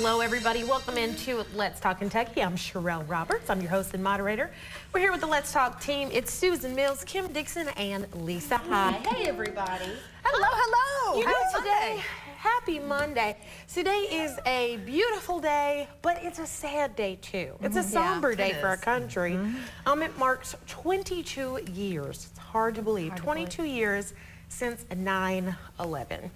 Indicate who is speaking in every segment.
Speaker 1: Hello, everybody. Welcome into Let's Talk Kentucky. I'm Sherelle Roberts. I'm your host and moderator. We're here with the Let's Talk team. It's Susan Mills, Kim Dixon, and Lisa High.
Speaker 2: Hey, everybody.
Speaker 1: Hello, hello.
Speaker 2: You know, today,
Speaker 1: happy Monday. Today is a beautiful day, but it's a sad day, too. It's a somber day for our country. It marks 22 years. It's hard to believe. 22 years since 9/11.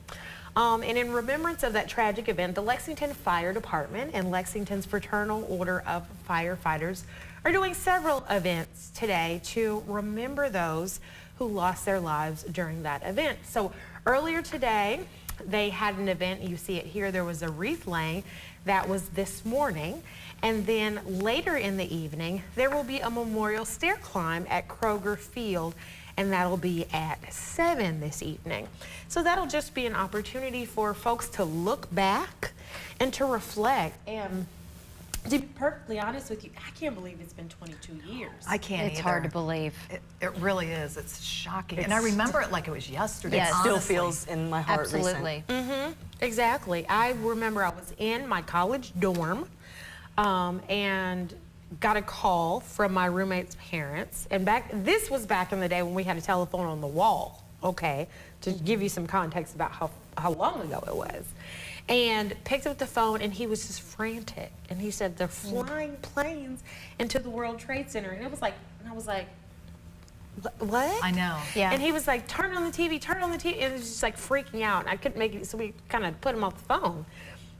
Speaker 1: And in remembrance of that tragic event, the Lexington Fire Department and Lexington's Fraternal Order of Firefighters are doing several events today to remember those who lost their lives during that event. So earlier today, they had an event. You see it here. There was a wreath laying that was this morning. And then later in the evening, there will be a memorial stair climb at Kroger Field, and that'll be at 7 this evening. So that'll just be an opportunity for folks to look back and to reflect. And to be perfectly honest with you, I can't believe it's been 22 years.
Speaker 3: I can't
Speaker 2: It's
Speaker 3: either.
Speaker 2: hard to believe.
Speaker 3: It really is. It's shocking. And I remember it like it was yesterday.
Speaker 2: Yes.
Speaker 4: It still
Speaker 3: honestly.
Speaker 4: feels in my heart
Speaker 2: Absolutely.
Speaker 1: Exactly. I remember I was in my college dorm and got a call from my roommate's parents. And this was back in the day when we had a telephone on the wall, okay, to give you some context about how long ago it was. And picked up the phone, and he was just frantic. And he said, they're flying planes into the World Trade Center. And I was like, what?
Speaker 3: I know.
Speaker 2: Yeah.
Speaker 1: And he was like, turn on the TV, turn on the TV. And it was just like freaking out. And I couldn't make it, so we kind of put him off the phone.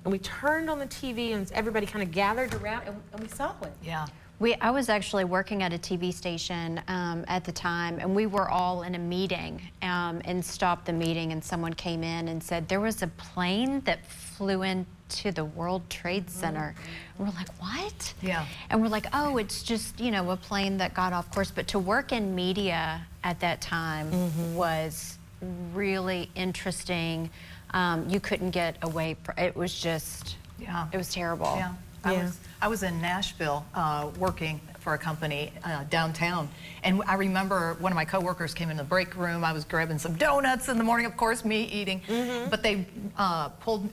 Speaker 1: And we turned on the TV, and everybody kind of gathered around, and we saw it.
Speaker 3: Yeah.
Speaker 2: I was actually working at a TV station at the time, and we were all in a meeting and stopped the meeting, and someone came in and said there was a plane that flew into the World Trade Center. And we're like, what?
Speaker 3: Yeah.
Speaker 2: And we're like, oh, it's just, you know, a plane that got off course. But to work in media at that time was really interesting. You couldn't get away from it. Was just,
Speaker 3: Yeah.
Speaker 2: it was terrible.
Speaker 3: Yeah. I was in Nashville working for a company downtown, and I remember one of my coworkers came in the break room. I was grabbing some donuts in the morning, of course, me eating. But they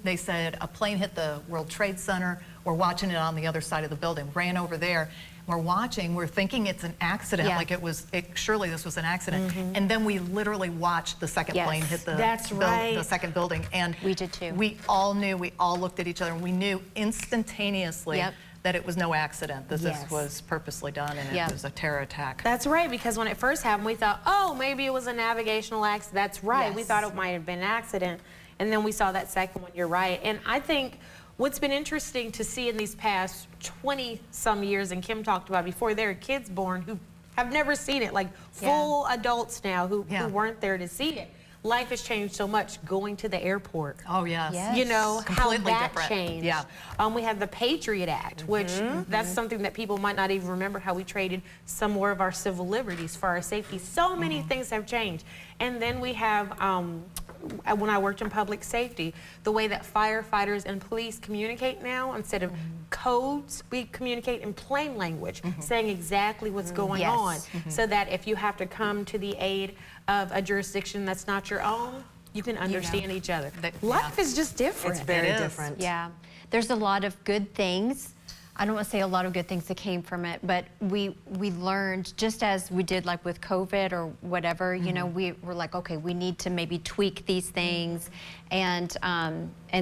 Speaker 3: they said a plane hit the World Trade Center. We're watching it on the other side of the building. Ran over there. We're watching. We're thinking it's an accident,
Speaker 2: Yeah.
Speaker 3: like surely this was an accident. And then we literally watched the second plane hit the the second building, and
Speaker 2: We did too.
Speaker 3: We all knew. We all looked at each other, and we knew instantaneously
Speaker 2: Yep.
Speaker 3: that it was no accident. That
Speaker 1: Yes.
Speaker 3: this was purposely done, and
Speaker 2: Yep.
Speaker 3: it was a terror attack.
Speaker 1: That's right, because when it first happened, we thought, oh, maybe it was a navigational accident. That's right. We
Speaker 2: Yes.
Speaker 1: thought it might have been an accident. And then we saw that second one. You're right. And I think what's been interesting to see in these past 20-some years, and Kim talked about before, there are kids born who have never seen it, like full adults now who weren't there to see it. Life has changed so much going to the airport.
Speaker 3: Oh, yes.
Speaker 2: Yes.
Speaker 1: You know, how
Speaker 3: Completely
Speaker 1: that
Speaker 3: different.
Speaker 1: changed.
Speaker 3: Yeah.
Speaker 1: We had the Patriot Act, which that's something that people might not even remember, how we traded some more of our civil liberties for our safety. So many things have changed. And then we have, when I worked in public safety, the way that firefighters and police communicate now, instead of codes, we communicate in plain language, saying exactly what's going
Speaker 2: Yes.
Speaker 1: on, so that if you have to come to the aid of a jurisdiction that's not your own, you can understand each other. Life is just different.
Speaker 4: It's very
Speaker 3: It is.
Speaker 4: different.
Speaker 2: Yeah, there's a lot of good things. I don't want to say a lot of good things that came from it, but we learned, just as we did like with COVID or whatever, you know, we were like, okay, we need to maybe tweak these things, and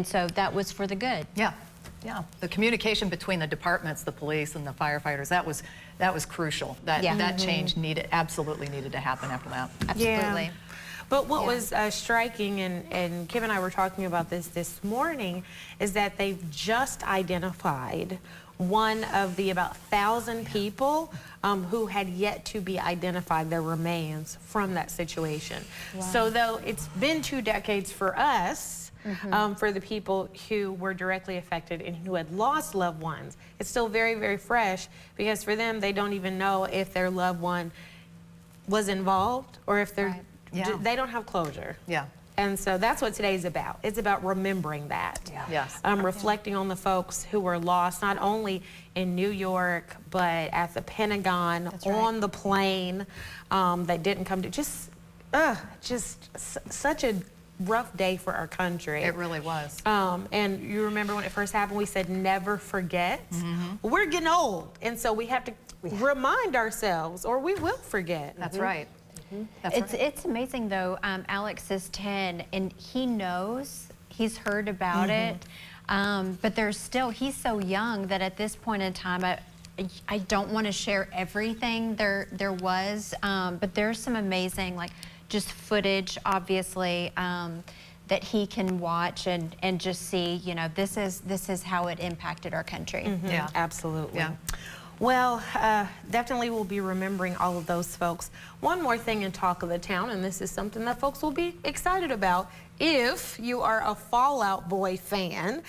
Speaker 2: so that was for the good.
Speaker 3: Yeah. Yeah. The communication between the departments, the police and the firefighters, that was crucial. That change absolutely needed to happen after that.
Speaker 2: Absolutely.
Speaker 1: Yeah. But what was striking, and Kim and I were talking about this morning, is that they've just identified one of the about 1,000 people who had yet to be identified, their remains from that situation. So though it's been 2 decades for us, for the people who were directly affected and who had lost loved ones, it's still very, very fresh, because for them, they don't even know if their loved one was involved or if they're, they don't have closure.
Speaker 3: Yeah.
Speaker 1: And so that's what today's about. It's about remembering that.
Speaker 3: Yes.
Speaker 1: Reflecting on the folks who were lost, not only in New York, but at the Pentagon, on the plane that didn't come to, just such a rough day for our country.
Speaker 3: It really was.
Speaker 1: And you remember when it first happened, we said never forget. Well, we're getting old, and so we have to remind ourselves, or we will forget.
Speaker 3: That's right. That's right.
Speaker 2: It's amazing though. Alex is 10 and he knows, he's heard about it, but there's still, he's so young that at this point in time, I don't want to share everything there was, but there's some amazing, like, just footage, obviously, that he can watch and just see, you know, this is how it impacted our country.
Speaker 3: Yeah.
Speaker 1: Absolutely.
Speaker 3: Yeah.
Speaker 1: Well, definitely we'll be remembering all of those folks. One more thing in Talk of the Town, and this is something that folks will be excited about if you are a Fall Out Boy fan.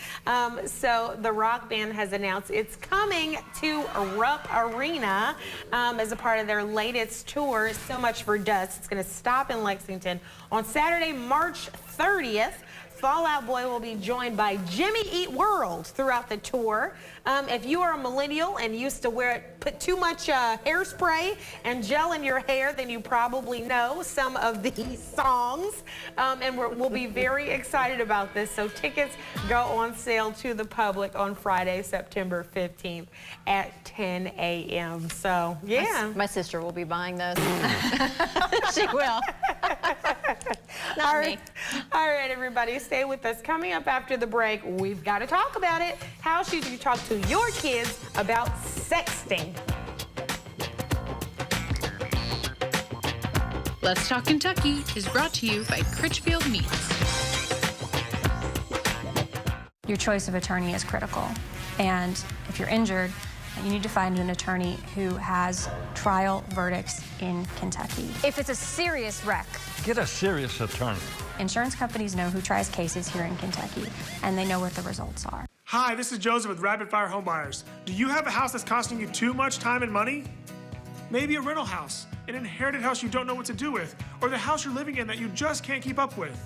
Speaker 1: So the rock band has announced it's coming to Rupp Arena as a part of their latest tour, So Much for Dust. It's going to stop in Lexington on Saturday, March 30th. Fall Out Boy will be joined by Jimmy Eat World throughout the tour. If you are a millennial and used to put too much hairspray and gel in your hair, then you probably know some of these songs. And we'll be very excited about this. So tickets go on sale to the public on Friday, September 15th at 10 a.m. So, yeah.
Speaker 2: My sister will be buying those. She will.
Speaker 1: All right, everybody, stay with us. Coming up after the break, we've got to talk about it. How should you talk to your kids about sexting?
Speaker 4: Let's Talk Kentucky is brought to you by Critchfield Meats.
Speaker 5: Your choice of attorney is critical. And if you're injured, you need to find an attorney who has trial verdicts in Kentucky. If it's a serious wreck,
Speaker 6: get a serious attorney.
Speaker 5: Insurance companies know who tries cases here in Kentucky, and they know what the results are.
Speaker 7: Hi, this is Joseph with Rapid Fire Home Buyers. Do you have a house that's costing you too much time and money? Maybe a rental house, an inherited house you don't know what to do with, or the house you're living in that you just can't keep up with.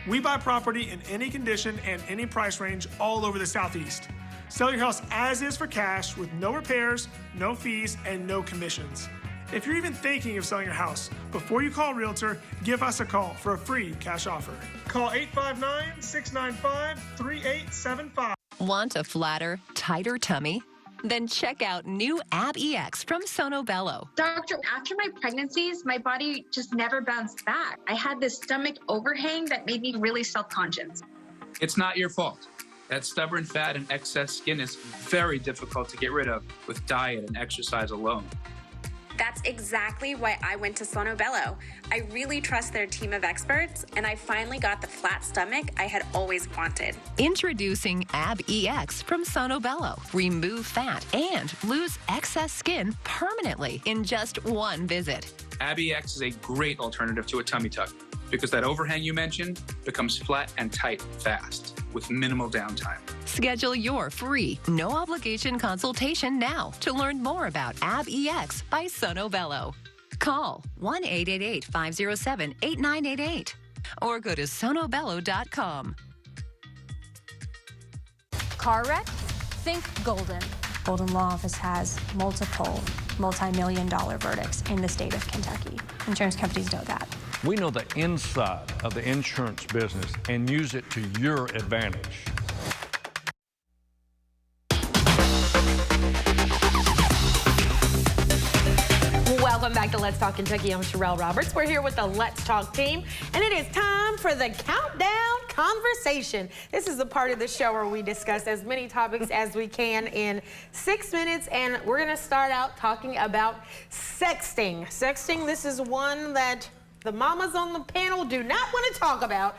Speaker 7: We buy property in any condition and any price range all over the Southeast. Sell your house as is for cash with no repairs, no fees, and no commissions. If you're even thinking of selling your house, before you call a realtor, give us a call for a free cash offer. Call 859-695-3875.
Speaker 8: Want a flatter, tighter tummy? Then check out new Ab EX from Sono Bello.
Speaker 9: Doctor, after my pregnancies, my body just never bounced back. I had this stomach overhang that made me really self-conscious.
Speaker 10: It's not your fault. That stubborn fat and excess skin is very difficult to get rid of with diet and exercise alone.
Speaker 11: That's exactly why I went to Sono Bello. I really trust their team of experts, and I finally got the flat stomach I had always wanted.
Speaker 8: Introducing Ab EX from Sono Bello. Remove fat and lose excess skin permanently in just one visit.
Speaker 10: Ab EX is a great alternative to a tummy tuck because that overhang you mentioned becomes flat and tight fast with minimal downtime.
Speaker 8: Schedule your free, no-obligation consultation now to learn more about Ab EX by Sono Bello. Call 1-888-507-8988 or go to sonobello.com.
Speaker 5: Car wreck? Think Golden. Golden Law Office has multiple multi-million-dollar verdicts in the state of Kentucky. Insurance companies know that.
Speaker 6: We know the inside of the insurance business and use it to your advantage.
Speaker 1: Welcome back to Let's Talk Kentucky. I'm Sherelle Roberts. We're here with the Let's Talk team, and it is time for the Countdown Conversation. This is the part of the show where we discuss as many topics as we can in 6 minutes, and we're going to start out talking about sexting. Sexting, this is one that the mamas on the panel do not want to talk about.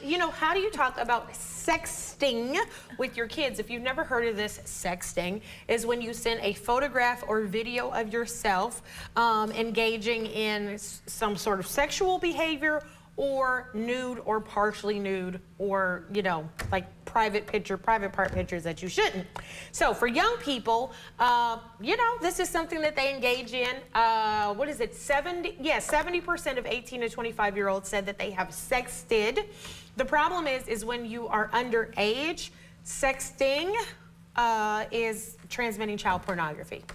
Speaker 1: You know, how do you talk about sexting with your kids? If you've never heard of this, sexting is when you send a photograph or video of yourself engaging in some sort of sexual behavior, or nude or partially nude, or, you know, like private part pictures that you shouldn't. So for young people, you know, this is something that they engage in. What is it, 70% of 18 to 25-year-olds said that they have sexted. The problem is when you are underage, sexting is transmitting child pornography.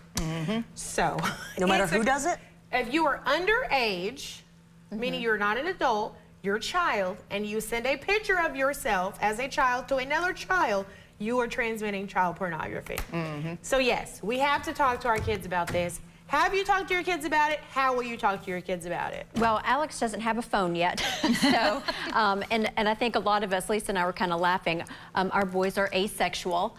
Speaker 1: So
Speaker 12: no matter who does it?
Speaker 1: If you are underage, meaning you're not an adult, your child and you send a picture of yourself as a child to another child, you are transmitting child pornography. So yes, we have to talk to our kids about this. Have you talked to your kids about it? How will you talk to your kids about it?
Speaker 2: Well, Alex doesn't have a phone yet, so and I think a lot of us, Lisa and I, were kind of laughing. Our boys are asexual.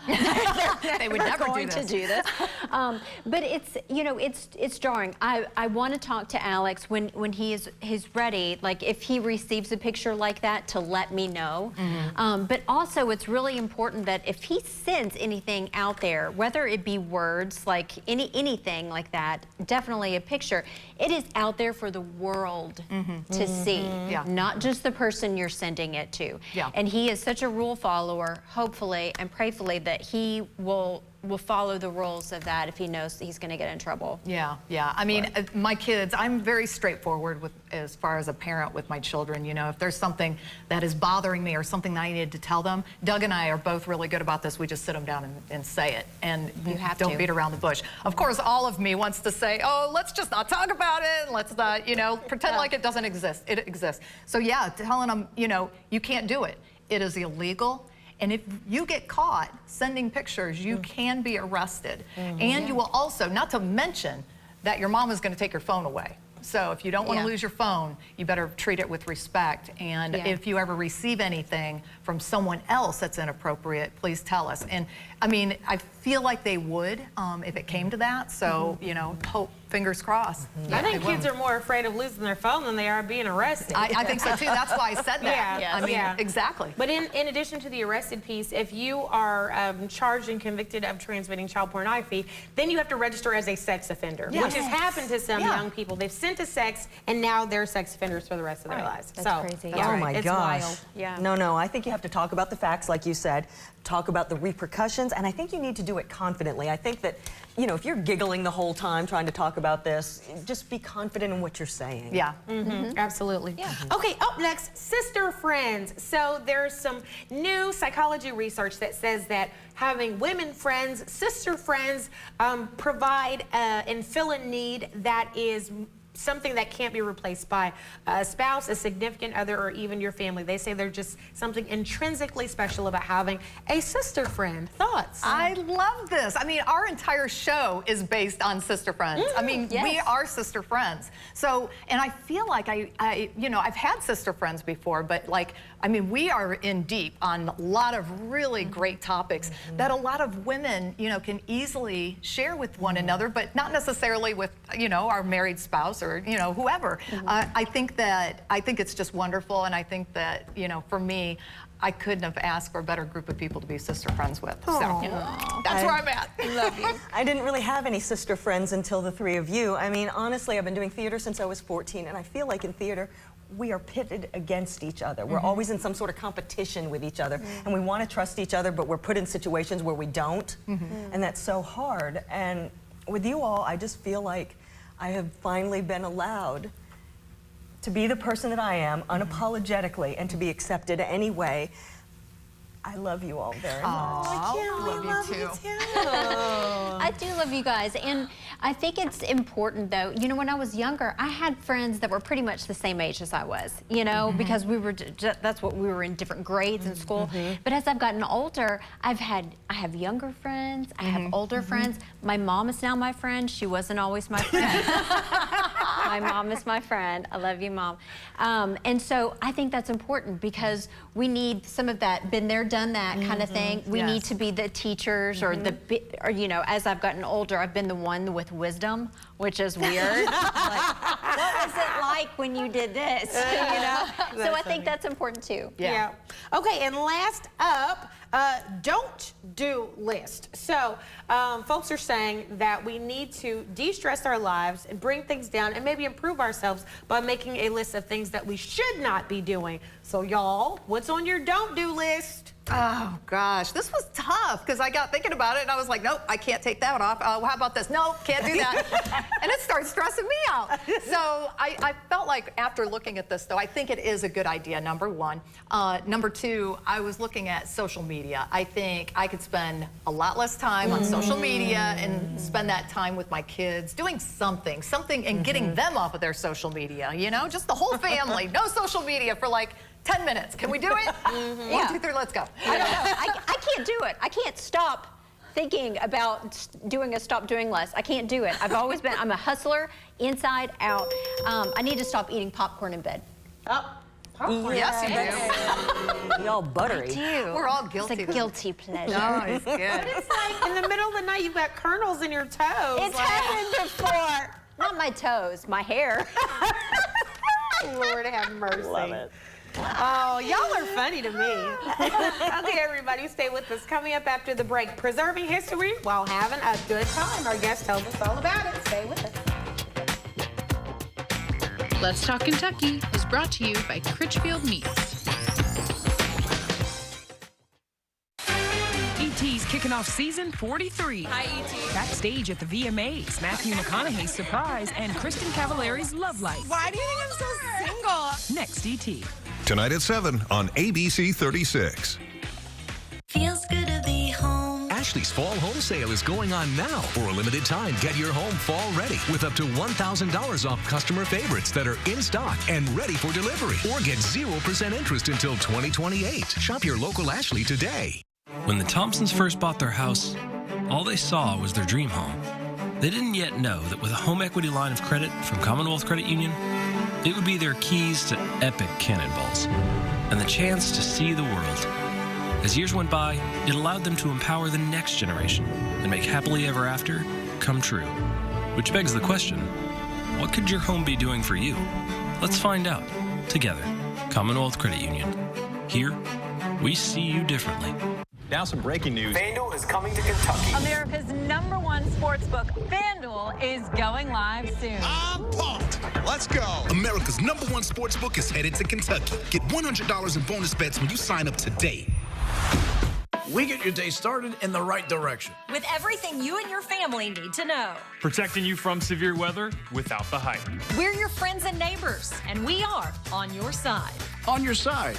Speaker 3: They would never
Speaker 2: going to do this. But it's, you know, it's jarring. I want to talk to Alex when he's ready. Like if he receives a picture like that, to let me know. But also, it's really important that if he sends anything out there, whether it be words, like anything like that. Definitely a picture. It is out there for the world to see, not just the person you're sending it to. And he is such a rule follower, hopefully and prayerfully, that he will follow the rules of that if he knows he's going to get in trouble.
Speaker 3: Yeah. I mean, my kids, I'm very straightforward with, as far as a parent with my children. You know, if there's something that is bothering me or something that I needed to tell them, Doug and I are both really good about this. We just sit them down and say it, and don't beat around the bush. Of course, all of me wants to say, oh, let's just not talk about it, and let's not, you know, pretend like it doesn't exist. It exists. So yeah, telling them, you know, you can't do it. It is illegal. And if you get caught sending pictures, you can be arrested. And you will also, not to mention that your mom is going to take your phone away. So if you don't want to lose your phone, you better treat it with respect. And if you ever receive anything from someone else that's inappropriate, please tell us. And I mean, I feel like they would if it came to that. So, you know, hope, fingers crossed.
Speaker 1: I think kids are more afraid of losing their phone than they are being arrested.
Speaker 3: I think so too. That's why I said that. I mean, exactly.
Speaker 1: But in addition to the arrested piece, if you are charged and convicted of transmitting child pornography, then you have to register as a sex offender, which has happened to some young people. They've sent to sex, and now they're sex offenders for the rest of their lives.
Speaker 2: That's crazy.
Speaker 12: Oh my
Speaker 1: it's
Speaker 12: gosh.
Speaker 1: wild.
Speaker 2: Yeah.
Speaker 12: No, I think you have to talk about the facts, like you said, talk about the repercussions, and I think you need to do it confidently. I think that, you know, if you're giggling the whole time trying to talk about this, just be confident in what you're saying.
Speaker 3: Yeah.
Speaker 1: Absolutely. Okay, up next, sister friends. So there's some new psychology research that says that having women friends, sister friends, provide and fill a need that is something that can't be replaced by a spouse, a significant other, or even your family. They say there's just something intrinsically special about having a sister friend. Thoughts?
Speaker 3: I love this. I mean, our entire show is based on sister friends. I mean, we are sister friends. So, and I feel like you know, I've had sister friends before, but like, I mean, we are in deep on a lot of really great topics that a lot of women, you know, can easily share with one another, but not necessarily with, you know, our married spouse or, you know, whoever. I think it's just wonderful, and I think that, you know, for me, I couldn't have asked for a better group of people to be sister friends with. So that's where I'm at.
Speaker 12: Love you. I didn't really have any sister friends until the three of you. I mean, honestly, I've been doing theater since I was 14, and I feel like in theater, we are pitted against each other. We're always in some sort of competition with each other, and we want to trust each other, but we're put in situations where we don't, and that's so hard. And with you all, I just feel like I have finally been allowed to be the person that I am, unapologetically, and to be accepted anyway. I love you all very much.
Speaker 3: I love you too.
Speaker 2: I do love you guys, and I think it's important though. You know, when I was younger, I had friends that were pretty much the same age as I was, you know, because we were, that's what we were in different grades in school. But as I've gotten older, I have younger friends, I have older friends. My mom is now my friend. She wasn't always my friend. My mom is my friend. I love you, Mom. And so I think that's important because we need some of that been there, done that kind of thing. We need to be the teachers or or, you know, as I've gotten older, I've been the one with wisdom, which is weird. Like, what was it like when you did this? You know? So I think that's important too.
Speaker 1: Yeah. Okay, and last up, don't do list. So folks are saying that we need to de-stress our lives and bring things down and maybe improve ourselves by making a list of things that we should not be doing. So y'all, what's on your don't do list?
Speaker 3: Oh, gosh, this was tough because I got thinking about it and I was like, nope, I can't take that off. How about this? Nope, can't do that. And it started stressing me out. So I felt like after looking at this, though, I think it is a good idea, number one. Number two, I was looking at social media. I think I could spend a lot less time on social media and spend that time with my kids doing something, and getting them off of their social media, you know, just the whole family. No social media for like 10 minutes. Can we do it? 1, 2, 3, let's go.
Speaker 2: I don't know. I can't do it. I can't stop thinking about doing a stop doing less. I can't do it. I've always been, I'm a hustler, inside out. I need to stop eating popcorn in bed.
Speaker 1: Oh, popcorn.
Speaker 3: Yes, you do.
Speaker 12: Y'all buttery.
Speaker 2: I do.
Speaker 3: We're all guilty.
Speaker 2: It's a guilty pleasure.
Speaker 3: No, it's good.
Speaker 1: But it's like in the middle of the night, you've got kernels in your toes.
Speaker 2: It's happened before. Not my toes, my hair.
Speaker 1: Lord have mercy.
Speaker 12: Love it.
Speaker 1: Oh, y'all are funny to me. Okay, everybody, stay with us. Coming up after the break, preserving history while having a good time. Our guest tells us all about it. Stay with us.
Speaker 4: Let's Talk Kentucky is brought to you by Critchfield Meats.
Speaker 13: E.T.'s kicking off season 43.
Speaker 14: Hi, E.T.
Speaker 13: Backstage at the VMAs, Matthew McConaughey's surprise and Kristen Cavallari's love life.
Speaker 14: Why do you think I'm so single?
Speaker 13: Next, E.T.
Speaker 15: Tonight at 7 on ABC 36.
Speaker 16: Feels good to be home.
Speaker 17: Ashley's fall home sale is going on now. For a limited time, get your home fall ready with up to $1,000 off customer favorites that are in stock and ready for delivery. Or get 0% interest until 2028. Shop your local Ashley today.
Speaker 18: When the Thompsons first bought their house, all they saw was their dream home. They didn't yet know that with a home equity line of credit from Commonwealth Credit Union, it would be their keys to epic cannonballs and the chance to see the world. As years went by, it allowed them to empower the next generation and make happily ever after come true. Which begs the question, what could your home be doing for you? Let's find out together. Commonwealth Credit Union. Here, we see you differently.
Speaker 19: Now some breaking news. FanDuel is coming to Kentucky.
Speaker 20: America's #1 sportsbook, FanDuel, is going live soon.
Speaker 21: I'm pumped. Let's go. America's #1 sportsbook is headed to Kentucky. Get $100 in bonus bets when you sign up today.
Speaker 22: We get your day started in the right direction.
Speaker 20: With everything you and your family need to know.
Speaker 23: Protecting you from severe weather without the hype.
Speaker 20: We're your friends and neighbors, and we are on your side.
Speaker 22: On your side.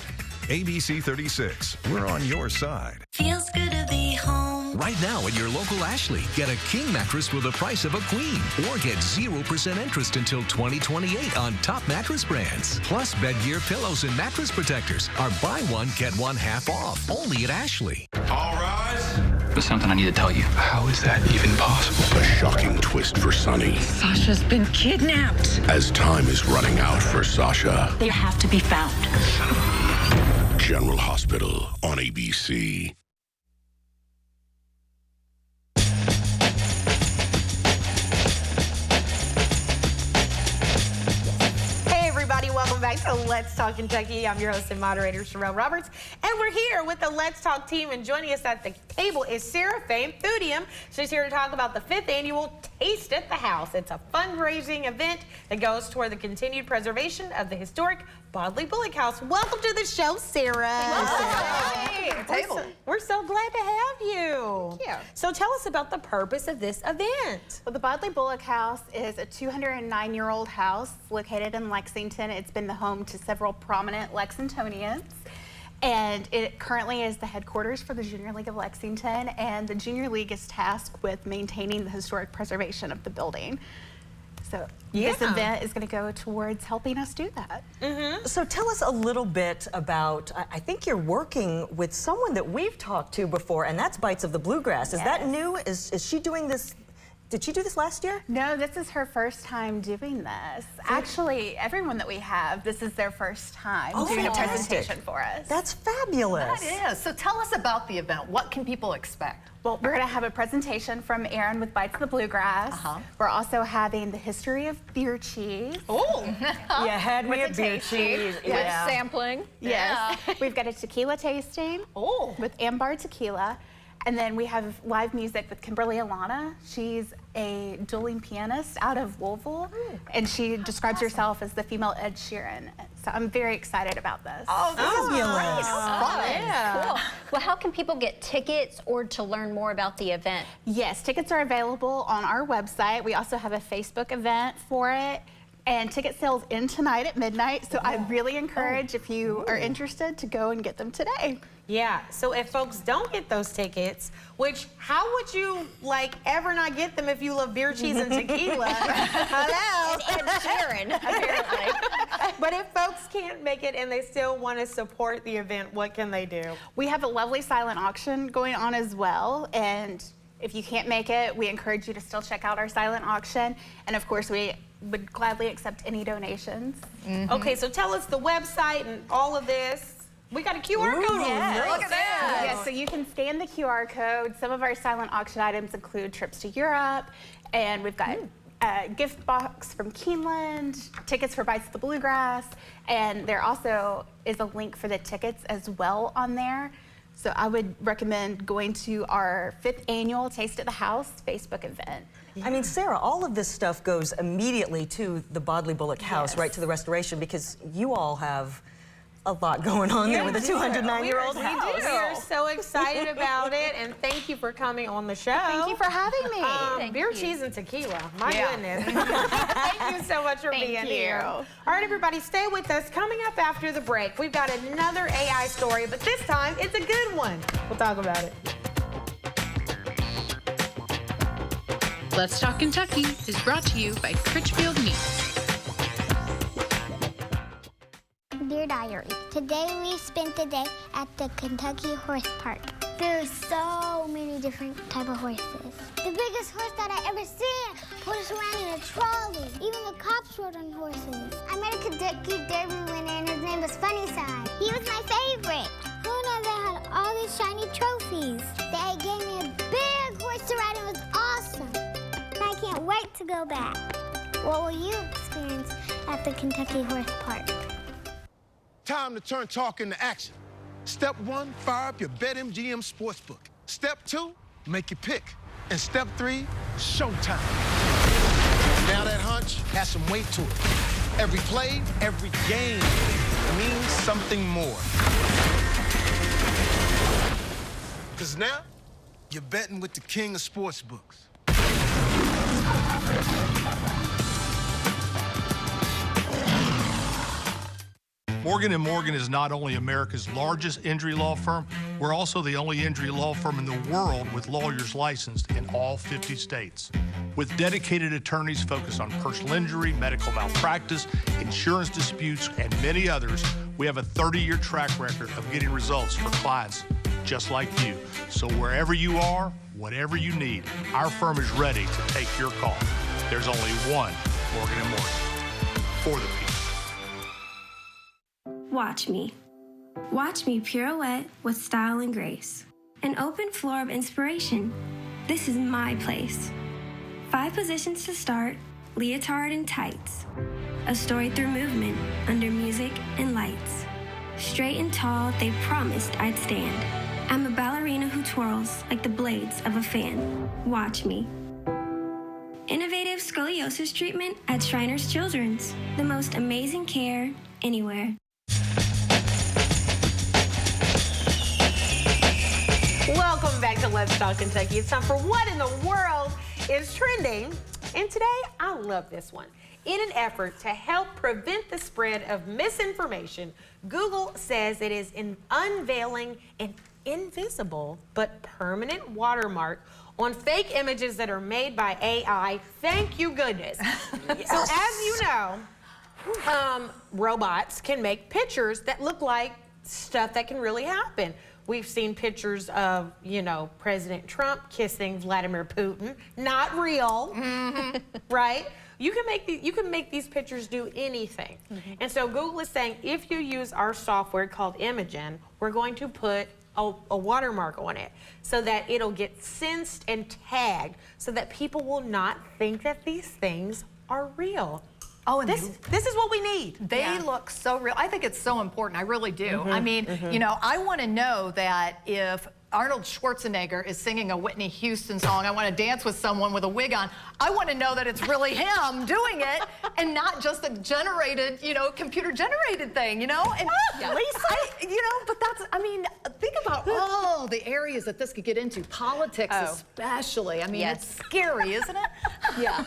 Speaker 15: ABC 36. We're on your side.
Speaker 16: Feels good to be home.
Speaker 17: Right now at your local Ashley, get a king mattress for the price of a queen. Or get 0% interest until 2028 on top mattress brands. Plus bed gear, pillows, and mattress protectors are buy one, get one half off. Only at Ashley.
Speaker 10: All rise.
Speaker 24: There's something I need to tell you.
Speaker 25: How is that even possible? A shocking twist for Sunny.
Speaker 20: Sasha's been kidnapped.
Speaker 25: As time is running out for Sasha.
Speaker 20: They have to be found.
Speaker 25: General Hospital on ABC.
Speaker 1: Hey, everybody, welcome back to Let's Talk Kentucky. I'm your host and moderator, Sherelle Roberts, and we're here with the Let's Talk team, and joining us at the table is Sarah Fame Thudium. She's here to talk about the 5th annual Taste at the House. It's a fundraising event that goes toward the continued preservation of the historic Bodley Bullock House. Welcome to the show, Sarah. We're so glad to have you.
Speaker 26: Thank you.
Speaker 1: So tell us about the purpose of this event.
Speaker 26: Well, the Bodley Bullock House is a 209-year-old house located in Lexington. It's been the home to several prominent Lexingtonians. And it currently is the headquarters for the Junior League of Lexington, and the Junior League is tasked with maintaining the historic preservation of the building. So this event is going to go towards helping us do that.
Speaker 12: So tell us a little bit about, I think you're working with someone that we've talked to before, and that's Bites of the Bluegrass. Is that new? Is she doing this? Did she do this last year?
Speaker 26: No, this is her first time doing this. Actually, everyone that we have, this is their first time doing a presentation for us.
Speaker 12: That's fabulous.
Speaker 3: That is. So tell us about the event. What can people expect?
Speaker 26: Well, we're going to have a presentation from Aaron with Bites of the Bluegrass. We're also having the history of beer cheese.
Speaker 3: Oh,
Speaker 12: you had me at beer cheese.
Speaker 26: With sampling. Yes. We've got a tequila tasting with Ambar Tequila. And then we have live music with Kimberly Alana. She's a dueling pianist out of Louisville, and she describes herself as the female Ed Sheeran. So I'm very excited about this.
Speaker 3: Oh, this is
Speaker 26: fun.
Speaker 3: Yeah.
Speaker 26: Cool.
Speaker 2: Well, how can people get tickets or to learn more about the event?
Speaker 26: Yes, tickets are available on our website. We also have a Facebook event for it. And ticket sales end tonight at midnight, so I really encourage, if you are interested, to go and get them today.
Speaker 1: Yeah, so if folks don't get those tickets, which how would you like ever not get them if you love beer, cheese, and tequila? Hello?
Speaker 2: And Sharon, apparently.
Speaker 1: But if folks can't make it and they still want to support the event, what can they do?
Speaker 26: We have a lovely silent auction going on as well, and if you can't make it, we encourage you to still check out our silent auction. And of course, we would gladly accept any donations.
Speaker 1: Okay, so tell us the website and all of this. We got a QR code.
Speaker 26: Yes.
Speaker 1: Look at that.
Speaker 26: Yes, so you can scan the QR code. Some of our silent auction items include trips to Europe, and we've got a gift box from Keeneland, tickets for Bites of the Bluegrass, and there also is a link for the tickets as well on there. So I would recommend going to our 5th annual Taste at the House Facebook event.
Speaker 12: I mean, Sarah, all of this stuff goes immediately to the Bodley Bullock House, right to the restoration, because you all have a lot going on there with a 209-year-old house.
Speaker 1: We are so excited about it, and thank you for coming on the show.
Speaker 26: Thank you for having me.
Speaker 1: Beer, cheese, and tequila. My goodness. Thank you so much for being here. All right, everybody, stay with us. Coming up after the break, we've got another AI story, but this time it's a good one. We'll talk about it.
Speaker 4: Let's Talk Kentucky is brought to you by Critchfield Meats.
Speaker 5: Dear Diary, today we spent the day at the Kentucky Horse Park. There's so many different type of horses. The biggest horse that I ever seen pulled us around in a trolley. Even the cops rode on horses. I met a Kentucky Derby winner and his name was Funnyside. He was my favorite. Who knew they had all these shiny trophies? They gave me a big horse to ride. It was awesome. I can't wait to go back. What will you experience at the Kentucky Horse Park?
Speaker 21: Time to turn talk into action. Step 1, fire up your BetMGM Sportsbook. Step 2, make your pick. And step 3, showtime. Now that hunch has some weight to it. Every play, every game means something more. Because now, you're betting with the king of sportsbooks.
Speaker 7: Morgan & Morgan is not only America's largest injury law firm, we're also the only injury law firm in the world with lawyers licensed in all 50 states. With dedicated attorneys focused on personal injury, medical malpractice, insurance disputes, and many others, we have a 30-year track record of getting results for clients just like you. So wherever you are, whatever you need, our firm is ready to take your call. There's only one Morgan & Morgan, for the people.
Speaker 8: Watch me. Watch me pirouette with style and grace. An open floor of inspiration. This is my place. 5 positions to start, leotard and tights. A story through movement, under music and lights. Straight and tall, they promised I'd stand. I'm a ballerina who twirls like the blades of a fan. Watch me. Innovative scoliosis treatment at Shriners Children's. The most amazing care anywhere.
Speaker 1: Welcome back to Let's Talk Kentucky. It's time for What in the World is Trending. And today, I love this one. In an effort to help prevent the spread of misinformation, Google says it is unveiling an invisible but permanent watermark on fake images that are made by AI. Thank you, goodness. Yes. So as you know, robots can make pictures that look like stuff that can really happen. We've seen pictures of, you know, President Trump kissing Vladimir Putin. Not real, right? You can make these pictures do anything. And so Google is saying if you use our software called Imagen, we're going to put a watermark on it so that it'll get sensed and tagged so that people will not think that these things are real.
Speaker 3: Oh, and
Speaker 1: this is what we need.
Speaker 3: They look so real. I think it's so important. I really do. I mean, you know, I want to know that if Arnold Schwarzenegger is singing a Whitney Houston song, I want to dance with someone with a wig on, I want to know that it's really him doing it and not just a generated, you know, computer generated thing, you know? And
Speaker 1: Lisa!
Speaker 3: you know, but that's, I mean, think about all Oh, the areas that this could get into, politics especially. I mean, it's scary, isn't it?
Speaker 2: Yeah.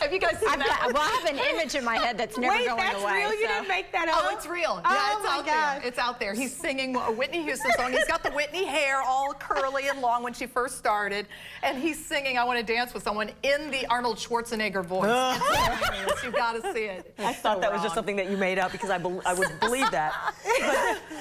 Speaker 3: Have you guys seen that?
Speaker 2: Well, I have an image in my head that's never going away.
Speaker 1: Wait, that's real? You didn't make that up?
Speaker 3: Oh, it's real. Yeah,
Speaker 1: Oh,
Speaker 3: it's
Speaker 1: my
Speaker 3: out
Speaker 1: God.
Speaker 3: there. It's out there. He's singing a Whitney Houston song. He's got the Whitney hair all curly and long when she first started. And he's singing I Want to Dance with Someone in the Arnold Schwarzenegger voice. It's hilarious. You've got to see it.
Speaker 12: I thought that was just something that you made up because I would believe that.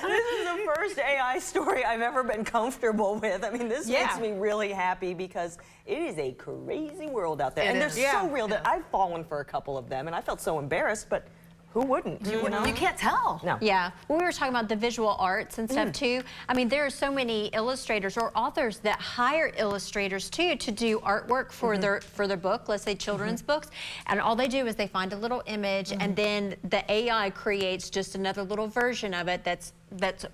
Speaker 12: But this is the first AI story I've ever been comfortable with. I mean, this makes me really happy because it is a crazy world out there. And they're so real that I've fallen for a couple of them, and I felt so embarrassed, but who wouldn't? You know?
Speaker 3: You can't tell.
Speaker 12: No.
Speaker 2: Yeah. Well, we were talking about the visual arts and stuff too. I mean, there are so many illustrators or authors that hire illustrators too to do artwork for their book, let's say children's books, and all they do is they find a little image and then the AI creates just another little version of it that's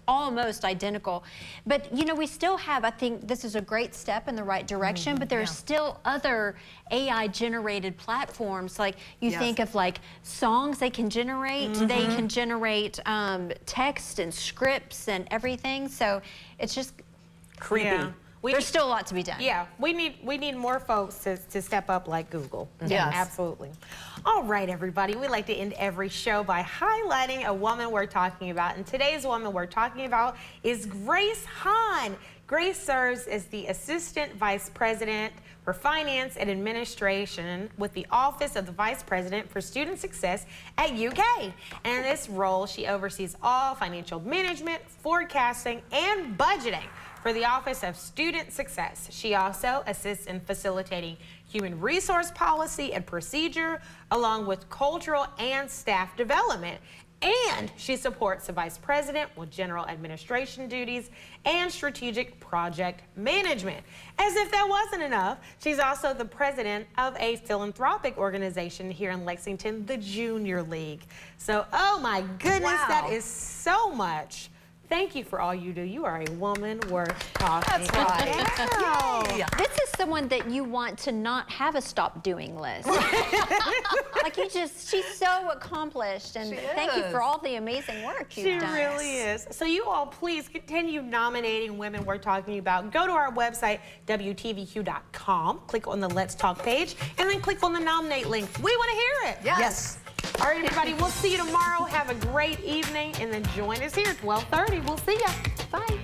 Speaker 2: almost identical. But you know, we still have, I think this is a great step in the right direction, but there's still other AI generated platforms. Like you think of like songs they can generate, they can generate text and scripts and everything. So it's just
Speaker 12: creepy.
Speaker 1: Yeah.
Speaker 2: There's still a lot to be done.
Speaker 1: Yeah, we need more folks to step up like Google.
Speaker 3: Yes.
Speaker 1: Absolutely. All right, everybody. We like to end every show by highlighting a woman we're talking about. And today's woman we're talking about is Grace Hahn. Grace serves as the Assistant Vice President for Finance and Administration with the Office of the Vice President for Student Success at UK. And in this role, she oversees all financial management, forecasting, and budgeting for the Office of Student Success. She also assists in facilitating human resource policy and procedure, along with cultural and staff development. And she supports the Vice President with general administration duties and strategic project management. As if that wasn't enough, she's also the president of a philanthropic organization here in Lexington, the Junior League. So, oh my goodness, that is so much. Thank you for all you do. You are a woman worth talking.
Speaker 2: That's right.
Speaker 1: Wow.
Speaker 2: This is someone that you want to not have a stop doing list. Like she's so accomplished, and thank you for all the amazing work you've done.
Speaker 1: She really is. So you all please continue nominating women we're talking about. Go to our website, WTVQ.com, click on the Let's Talk page, and then click on the nominate link. We want to hear it.
Speaker 3: Yes.
Speaker 1: All right, everybody, we'll see you tomorrow. Have a great evening, and then join us here at 12:30. We'll see you. Bye.